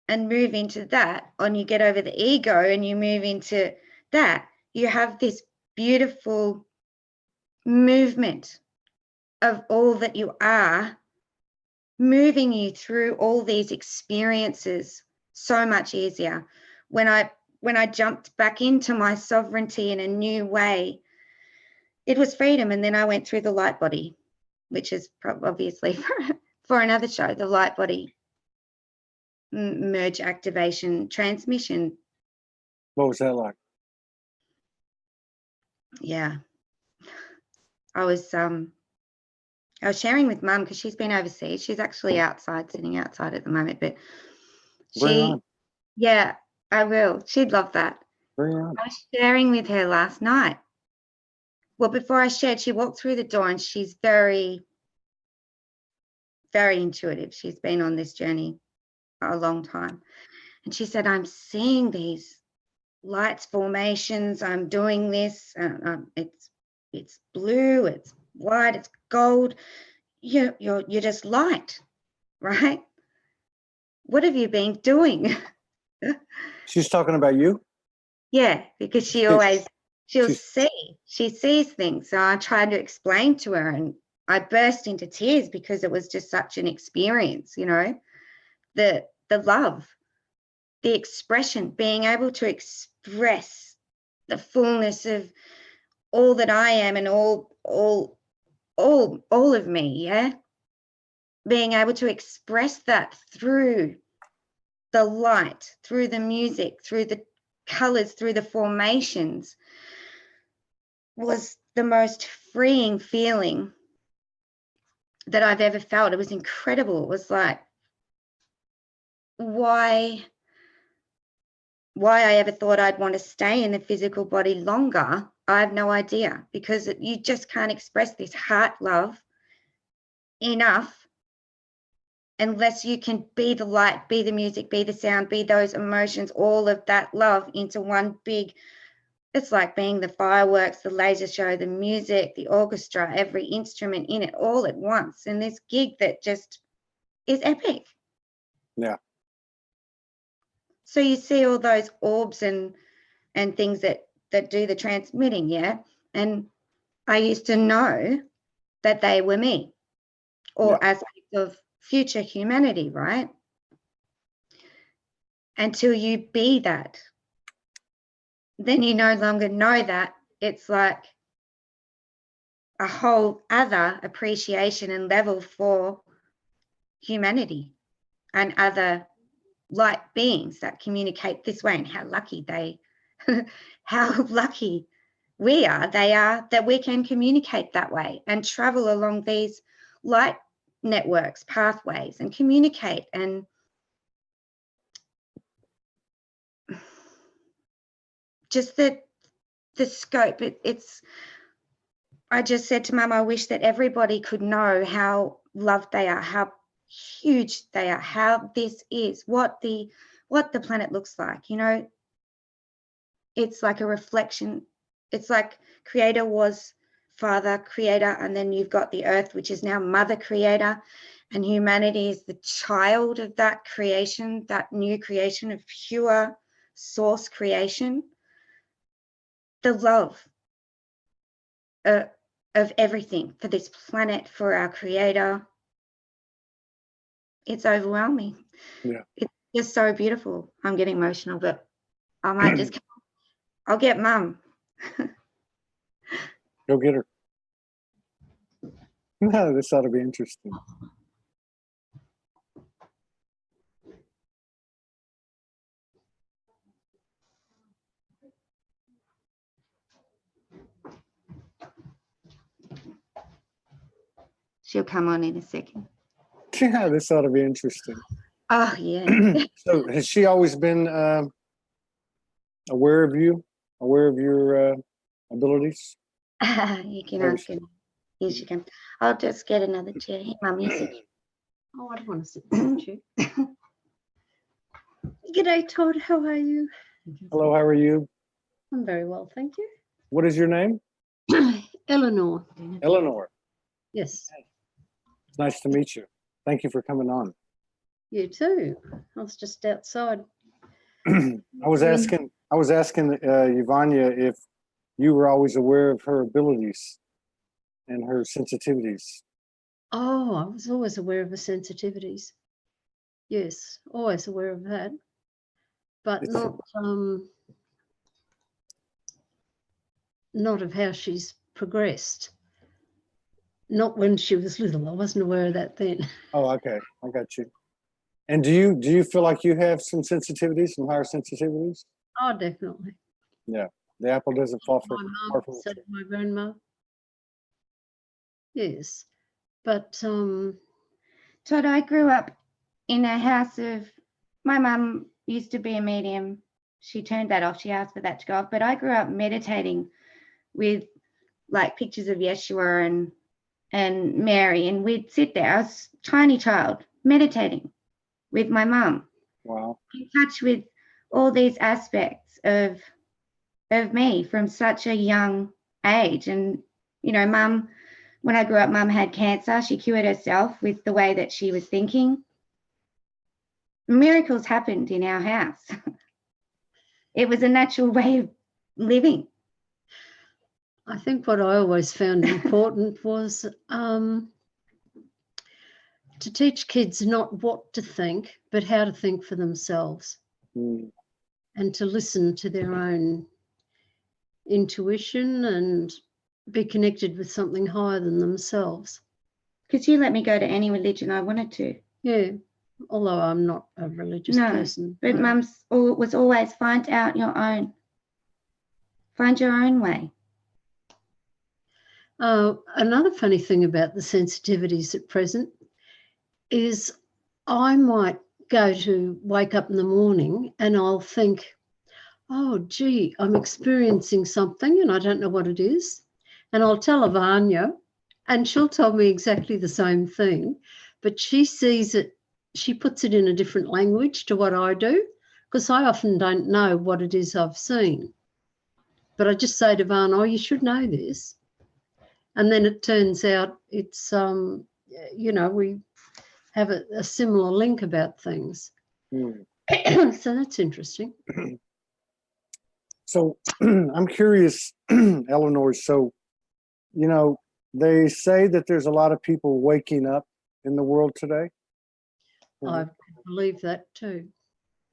and move into that, and you get over the ego and you move into that, you have this beautiful movement of all that you are, moving you through all these experiences so much easier. When I jumped back into my sovereignty in a new way, it was freedom. And then I went through the light body, which is obviously for another show, the light body merge activation transmission. What was that like? Yeah. I was sharing with Mum because she's been overseas. She's actually outside, sitting outside at the moment, but Bring on. yeah, I will. She'd love that. Bring on. I was sharing with her last night. Well, before I shared, she walked through the door and she's very, very intuitive. She's been on this journey a long time. And she said, I'm seeing these lights formations. I'm doing this. It's blue, it's white, it's gold. You're just light, right? What have you been doing? She's talking about you? Yeah, because she sees things. So I tried to explain to her and I burst into tears because it was just such an experience, the love, the expression, being able to express the fullness of all that I am and all of me, yeah? Being able to express that through the light, through the music, through the colors, through the formations was the most freeing feeling that I've ever felt. It was incredible. It was like, why I ever thought I'd want to stay in the physical body longer, I have no idea, because you just can't express this heart love enough unless you can be the light, be the music, be the sound, be those emotions, all of that love into one big, it's like being the fireworks, the laser show, the music, the orchestra, every instrument in it all at once. And this gig that just is epic. Yeah. So you see all those orbs and things that do the transmitting, yeah? And I used to know that they were me or aspects of future humanity, right? Until you be that, then you no longer know that. It's like a whole other appreciation and level for humanity and other light beings that communicate this way, and how lucky we are, they are, that we can communicate that way and travel along these light networks, pathways, and communicate. And just the scope, it's I just said to Mum, I wish that everybody could know how loved they are, how huge they are, how this is, what the planet looks like. It's like a reflection. It's like Creator was Father, Creator, and then you've got the earth, which is now Mother Creator, and humanity is the child of that creation, that new creation of pure source creation. The love of everything for this planet, for our Creator. It's overwhelming. Yeah. It's just so beautiful. I'm getting emotional, but I might just, I'll get Mum. Go get her. No, this ought to be interesting. She'll come on in a second. Yeah, this ought to be interesting. Oh, yeah. So has she always been aware of you, aware of your abilities? You can ask her. Here she comes. I'll just get another chair. Hey, Mum, you sit. Oh, I don't want to sit down, you. G'day, Todd. How are you? Hello, how are you? I'm very well, thank you. What is your name? Eleanor. Eleanor. Yes, It's nice to meet you. Thank you for coming on. you too. I was just outside. I was asking Yvania if you were always aware of her abilities and her sensitivities. Oh, I was always aware of the sensitivities. Yes, always aware of that. but It's- not of how she's progressed. Not when she was little. I wasn't aware of that then. Oh, okay. I got you. And do you feel like you have some sensitivities, some higher sensitivities? Oh, definitely. Yeah. The apple doesn't fall My far mum, from the so tree. did my grandma. Yes, but Todd, I grew up in a house of, my mum used to be a medium. She turned that off. She asked for that to go off. But I grew up meditating with like pictures of Yeshua and Mary. And we'd sit there. I was a tiny child meditating with my mum, Wow. in touch with all these aspects of me from such a young age. And, you know, mum, when I grew up, mum had cancer. She cured herself with the way that she was thinking. Miracles happened in our house. It was a natural way of living. I think what I always found important was to teach kids not what to think, but how to think for themselves, Mm. and to listen to their own intuition and be connected with something higher than themselves. Because you let me go to any religion I wanted to. Yeah, although I'm not a religious No, person. but no. mum's was always find out your own. Find your own way. Another funny thing about the sensitivities at present is I might go to wake up in the morning and I'll think, oh, gee, I'm experiencing something and I don't know what it is. And I'll tell Yvania and she'll tell me exactly the same thing, but she sees it, she puts it in a different language to what I do, because I often don't know what it is I've seen. But I just say to Van, oh, you should know this. And then it turns out it's, you know, we have a similar link about things. Mm. So that's interesting. So I'm curious, Eleanor. So, you know, they say that there's a lot of people waking up in the world today. I believe that too.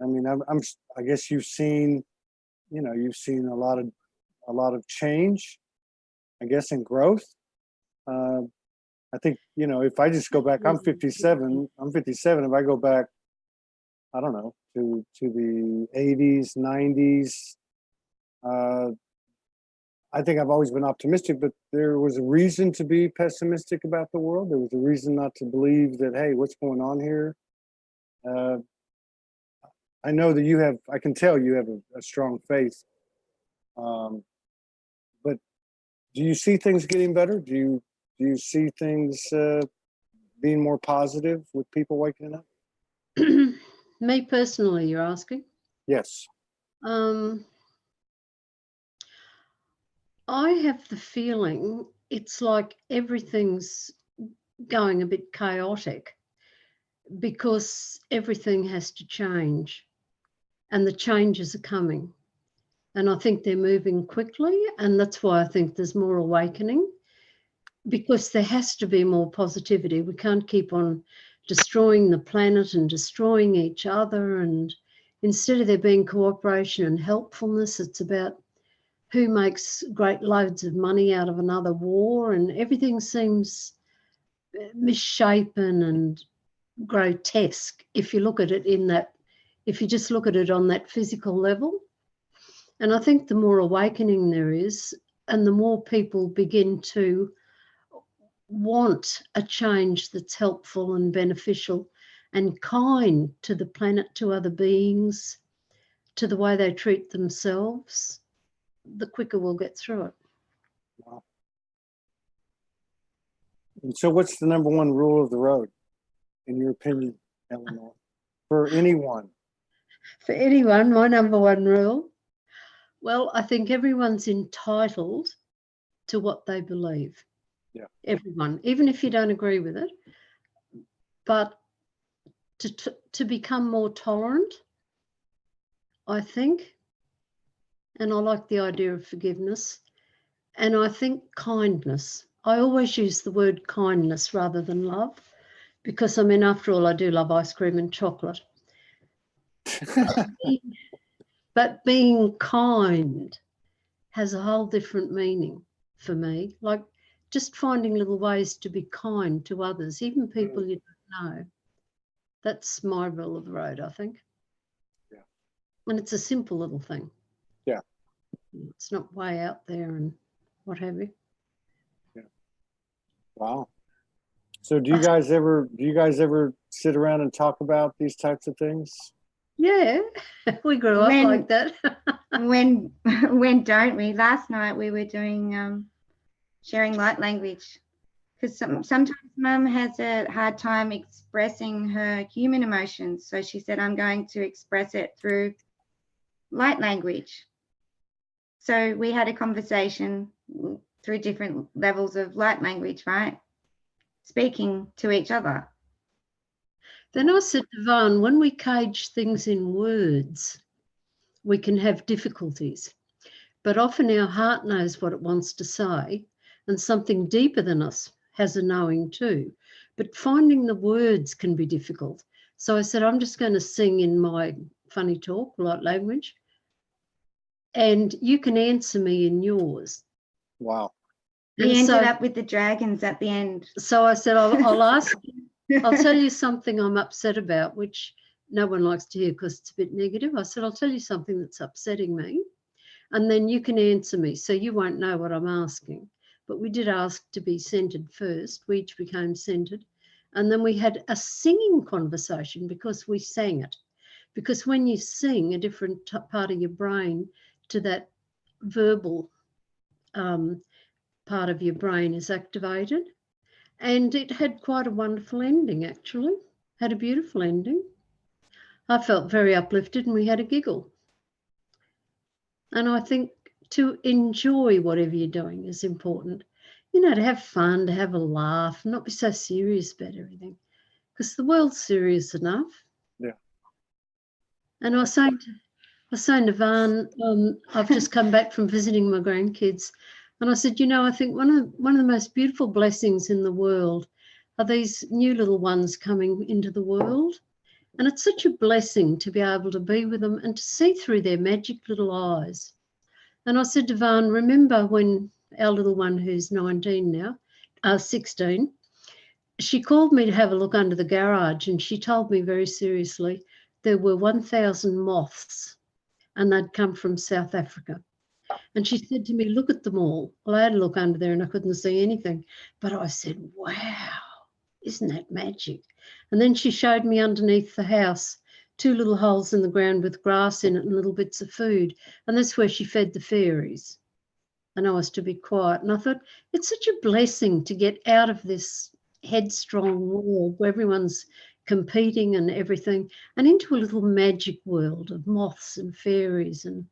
I mean, I guess you've seen, you know, you've seen a lot of change, I guess, and growth. I think, you know, if I just go back, I'm 57. If I go back, I don't know, to the 80s, 90s, I think I've always been optimistic, but there was a reason to be pessimistic about the world. There was a reason not to believe that, hey, what's going on here? I know that I can tell you have a strong faith. But do you see things getting better? Do you see things being more positive with people waking up? Me personally, you're asking? Yes. I have the feeling it's like everything's going a bit chaotic because everything has to change and the changes are coming. And I think they're moving quickly, and that's why I think there's more awakening, because there has to be more positivity. We can't keep on destroying the planet and destroying each other. And instead of there being cooperation and helpfulness, it's about who makes great loads of money out of another war, and everything seems misshapen and grotesque if you look at it if you just look at it on that physical level. And I think the more awakening there is, and the more people begin to want a change that's helpful and beneficial and kind to the planet, to other beings, to the way they treat themselves, the quicker we'll get through it. Wow. And so what's the number one rule of the road, in your opinion, Eleanor, for anyone? For anyone, my number one rule, well, I think everyone's entitled to what they believe. Yeah. Everyone, even if you don't agree with it, but to become more tolerant, I think, and I like the idea of forgiveness, and I think kindness. I always use the word kindness rather than love, because I mean, after all, I do love ice cream and chocolate. But being kind has a whole different meaning for me. Like just finding little ways to be kind to others, even people you don't know. That's my rule of the road, I think. Yeah. And it's a simple little thing. Yeah. It's not way out there and what have you. Yeah. Wow. So do you guys ever sit around and talk about these types of things? Yeah, we grew up like that. when don't we? Last night we were doing sharing light language, because sometimes Mum has a hard time expressing her human emotions. So she said, I'm going to express it through light language. So we had a conversation through different levels of light language, right? Speaking to each other. Then I said to Yvonne, when we cage things in words, we can have difficulties. But often our heart knows what it wants to say, and something deeper than us has a knowing too. But finding the words can be difficult. So I said, I'm just going to sing in my funny talk, light language, and you can answer me in yours. Wow. We ended up with the dragons at the end. So I said, I'll ask you, I'll tell you something I'm upset about, which no one likes to hear because it's a bit negative. I said, I'll tell you something that's upsetting me, and then you can answer me, so you won't know what I'm asking. But we did ask to be centered first. We each became centered. And then we had a singing conversation because we sang it. Because when you sing, a different part of your brain to that verbal part of your brain is activated. And it had quite a wonderful ending, actually. Had a beautiful ending. I felt very uplifted and we had a giggle. And I think to enjoy whatever you're doing is important. You know, to have fun, to have a laugh, not be so serious about everything. Because the world's serious enough. Yeah. And I was saying to Van, I've just come back from visiting my grandkids, and I said, you know, I think one of the most beautiful blessings in the world are these new little ones coming into the world. And it's such a blessing to be able to be with them and to see through their magic little eyes. And I said to Van, remember when our little one, who's 19 now, 16, she called me to have a look under the garage, and she told me very seriously there were 1,000 moths and they'd come from South Africa. And she said to me, look at them all. Well, I had a look under there and I couldn't see anything. But I said, wow, isn't that magic? And then she showed me underneath the house 2 little holes in the ground with grass in it and little bits of food. And that's where she fed the fairies. And I was to be quiet. And I thought, it's such a blessing to get out of this headstrong world where everyone's competing and everything, and into a little magic world of moths and fairies and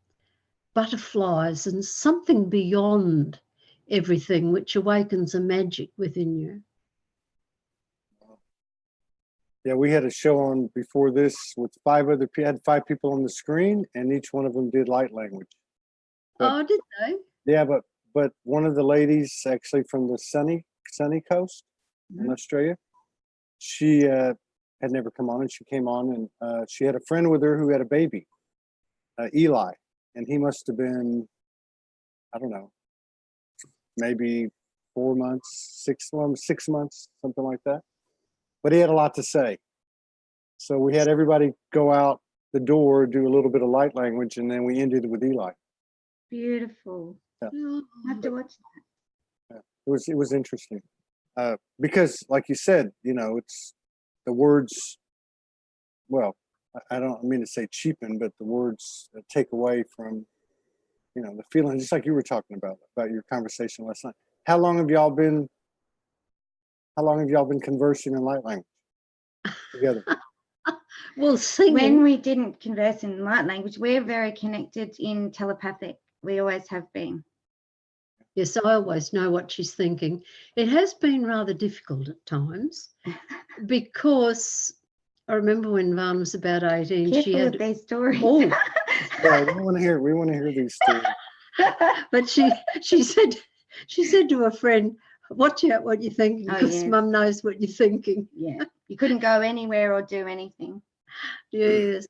butterflies and something beyond everything, which awakens a magic within you. Yeah, we had a show on before this with 5 other people. Had 5 people on the screen, and each one of them did light language. But, Did they? yeah, but one of the ladies, actually from the sunny coast in Australia, she had never come on, and she came on, and she had a friend with her who had a baby, Eli, and he must have been, I don't know, maybe 4 months, 6 months, something like that. But he had a lot to say. So we had everybody go out the door, do a little bit of light language, and then we ended with Eli. Beautiful. Yeah. I have to watch that. Yeah. It was interesting. Because like you said, you know, it's the words, well, I don't mean to say cheapen, but the words take away from, you know, the feeling, just like you were talking about your conversation last night. How long have y'all been conversing in light language together? Well, singing. When we didn't converse in light language, we're very connected in telepathic. We always have been. Yes, I always know what she's thinking. It has been rather difficult at times because I remember when Van was about 18, Careful she had with these stories. Oh. Yeah, we want to hear these stories. But she said to her friend, watch out what you're thinking, because yes. Mum knows what you're thinking. Yeah, you couldn't go anywhere or do anything. Yes.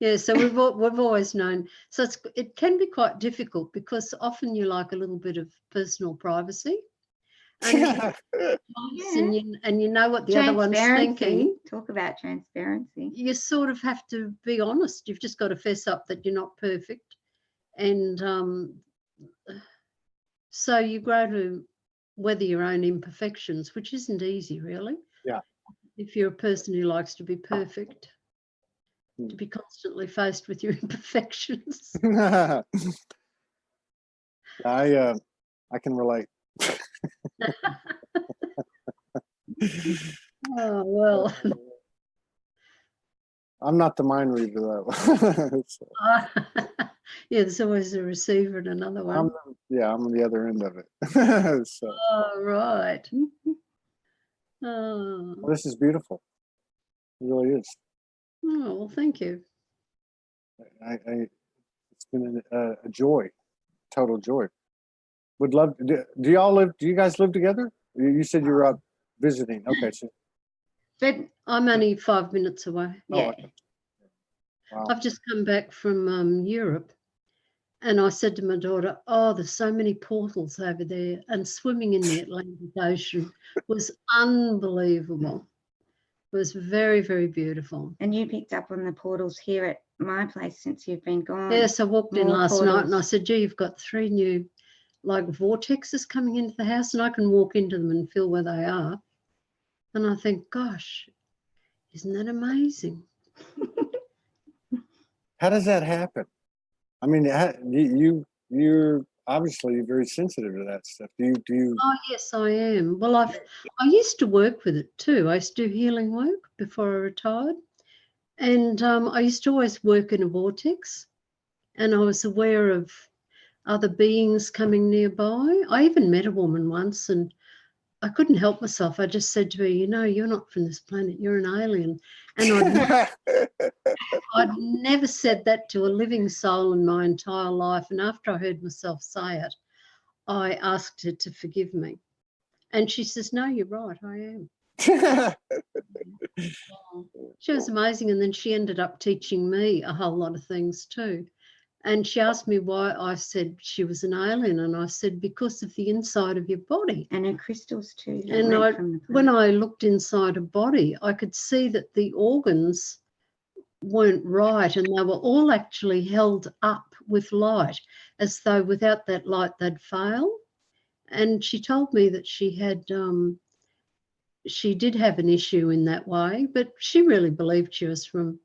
Yeah, so we've always known. So it can be quite difficult because often you like a little bit of personal privacy, and you know what the other one's thinking. Talk about transparency. You sort of have to be honest. You've just got to fess up that you're not perfect, and so you grow to weather your own imperfections, which isn't easy, really. Yeah. If you're a person who likes to be perfect, to be constantly faced with your imperfections. I can relate. Oh, well. I'm not the mind reader though. So, yeah, there's always a receiver and another one. I'm on the other end of it. So, oh, right. Oh. well, this is beautiful. It really is. Oh, well, thank you. It's been a joy, total joy. Would love. Do y'all live? Do you guys live together? You said you were out visiting. Okay, so But I'm only 5 minutes away. yeah, okay. Wow. I've just come back from Europe, and I said to my daughter, "Oh, there's so many portals over there," and swimming in the Atlantic Ocean was unbelievable. It was very, very beautiful. and you picked up on the portals here at my place since you've been gone. Yes, I walked in More last night and I portals. said, "Gee, you've got 3 new like vortexes coming into the house, and I can walk into them and feel where they are." And I think, gosh, isn't that amazing? How does that happen? I mean, you're obviously very sensitive to that stuff. Do you? Oh, yes, I am. Well, I used to work with it too. I used to do healing work before I retired. And I used to always work in a vortex, and I was aware of other beings coming nearby. I even met a woman once, and I couldn't help myself. I just said to her, "You know, you're not from this planet. You're an alien." And I'd never said that to a living soul in my entire life. And after I heard myself say it, I asked her to forgive me. And she says, "No, you're right. I am." She was amazing. And then she ended up teaching me a whole lot of things too. And she asked me why I said she was an alien. And I said, because of the inside of your body. And her crystals too. And when I looked inside a body, I could see that the organs weren't right, and they were all actually held up with light, as though without that light they'd fail. And she told me that she did have an issue in that way, but she really believed she was from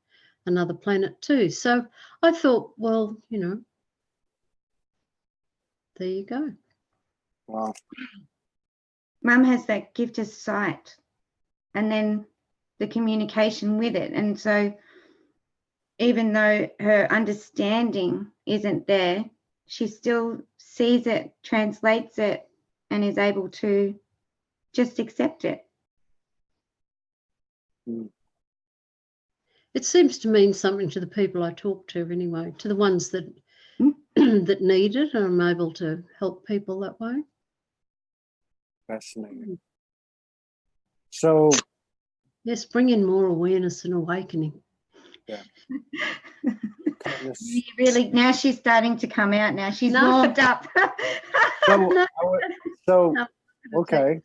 another planet too. So I thought, well, you know, there you go. Wow. Mum has that gift of sight, and then the communication with it. And so even though her understanding isn't there, she still sees it, translates it, and is able to just accept it. It seems to mean something to the people I talk to anyway, to the ones that that need it. I'm able to help people that way. Fascinating. So yes, bring in more awareness and awakening. Yeah. Really, now she's starting to come out. Now she's warmed up. Okay.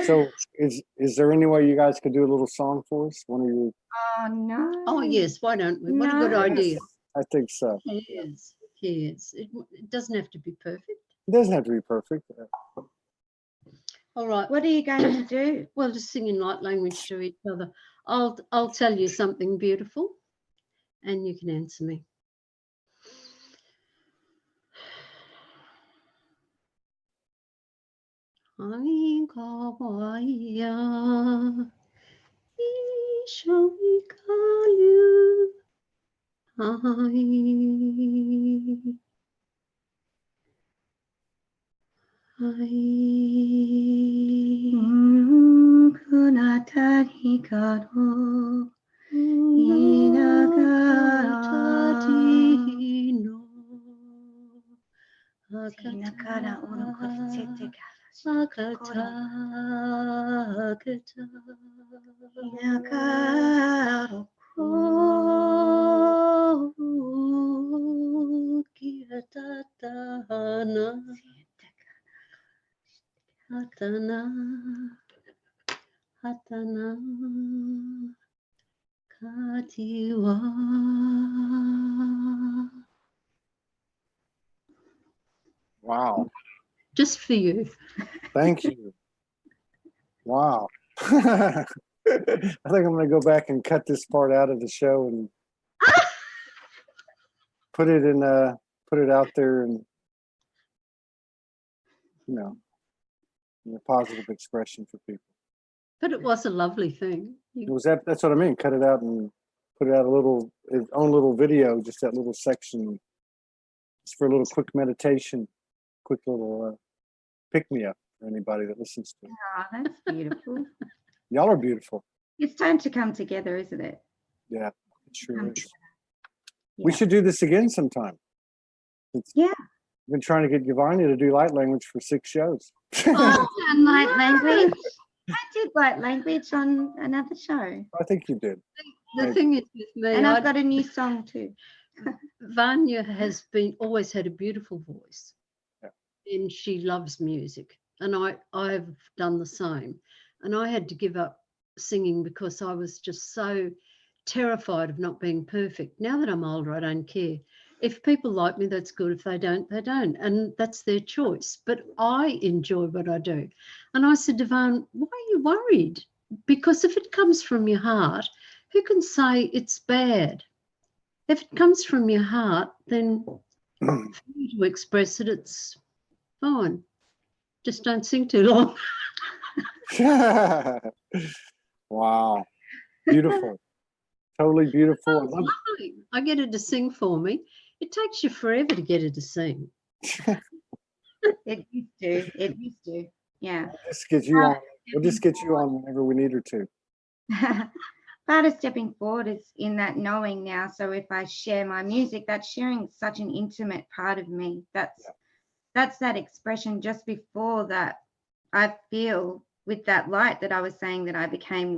So is there any way you guys could do a little song for us? One of your. Oh no. Oh yes, why don't we? What a good idea. I think so. Yes, yes. It doesn't have to be perfect. It doesn't have to be perfect. All right. What are you going to do? Well, just sing in light language to each other. I'll tell you something beautiful, and you can answer me. Ai kawaya ishawikalu Kunata hikaro Hinakara urukotsete Akata Hinakaro Hatana, hatana, katiwa. Wow. Just for you. Thank you. Wow. I think I'm going to go back and cut this part out of the show and put it out there and, you know, in a positive expression for people. But it was a lovely thing. It was that's what I mean. Cut it out and put it out its own little video, just that little section. Just for a little quick meditation, quick little pick me up for anybody that listens to it. Oh, that's beautiful. Y'all are beautiful. It's time to come together, isn't it? Yeah, it sure Come is. together. We Yeah. should do this again sometime. Yeah. I've been trying to get Yvania to do light language for 6 shows. Oh, and light language. I did light language on another show. I think you did. The Maybe. thing is with me, And I've got a new song too. Vanya has always had a beautiful voice. Yeah. And she loves music. And I've done the same. And I had to give up singing because I was just so terrified of not being perfect. Now that I'm older, I don't care. If people like me, that's good. If they don't, they don't. And that's their choice. But I enjoy what I do. And I said to Van, why are you worried? Because if it comes from your heart, who can say it's bad? If it comes from your heart, then for you to express it, it's fine. Just don't sing too long. Wow. Beautiful. Totally beautiful. I It's love lovely. I get her to sing for me. It takes you forever to get her to sing. It used to. It used to. Yeah. Just get you on. We'll just get you on whenever we need her to. Part of stepping forward is in that knowing now. So if I share my music, that's sharing such an intimate part of me. That's that expression just before that I feel with that light that I was saying that I became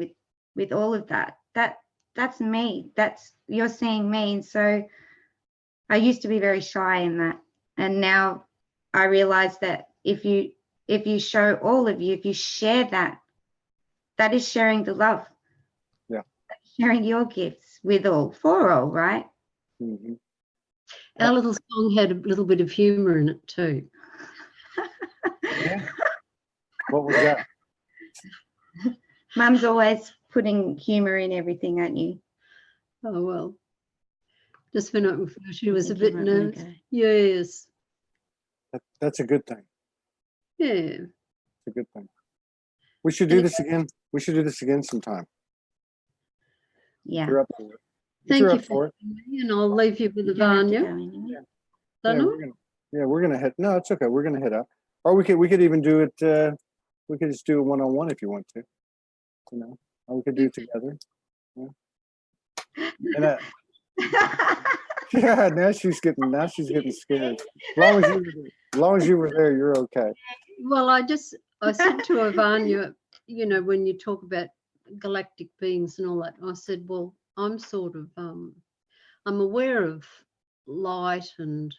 with all of that. That's me. That's you're seeing me. And so I used to be very shy in that. And now I realize that if you show all of you, if you share that, that is sharing the love. Yeah. Sharing your gifts with all, for all, right? Mm-hmm. Our little song had a little bit of humour in it too. Yeah. What was that? Mum's always putting humour in everything, aren't you? Oh, well. Just when she was a think you bit might wanna nervous. go. Yes. That's a good thing. Yeah. It's a good thing. We should do this again. We should do this again sometime. Yeah. You're up for it. Thank You're you up for it. me, and I'll leave you with You don't have to Yvania. go anywhere. We're gonna hit. No, it's okay. We're gonna hit up, or we could even do it. We could just do it one-on-one if you want to. You know, or we could do it together. Yeah. And yeah, now she's getting scared. As long as you were there, you're okay. Well, I said to Yvania, you know, when you talk about galactic beings and all that, I said, well, I'm sort of, I'm aware of light and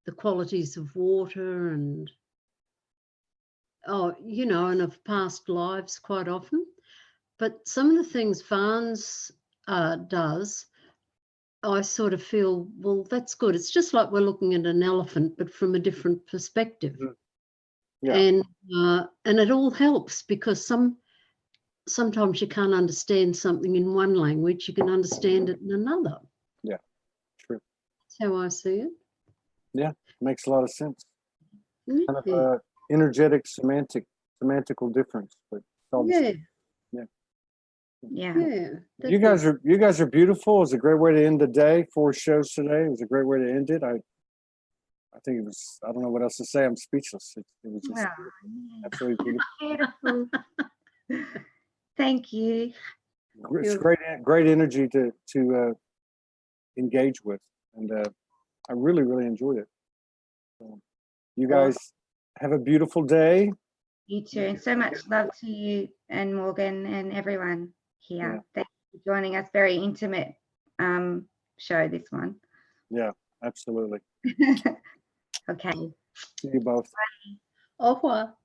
the qualities of water and, you know, and of past lives quite often. But some of the things Vans does, I sort of feel, well, that's good. It's just like we're looking at an elephant, but from a different perspective. Yeah. And it all helps because sometimes you can't understand something in one language, you can understand it in another. Yeah, true. That's how I see it. Yeah, makes a lot of sense. Yeah. Kind of energetic, semantical difference, but it's all the Yeah. same. Yeah. Yeah. You guys are beautiful. It was a great way to end the day. 4 shows today. It was a great way to end it. I think it was. I don't know what else to say. I'm speechless. It was just Wow. absolutely beautiful. Beautiful. Thank you. It's great energy to engage with, and I really enjoyed it. So, you guys have a beautiful day. You too. And so much love to you and Morgan and everyone here. Yeah. Thank you for joining us. Very intimate show, this one. Yeah, absolutely. Okay. See you both. Au revoir.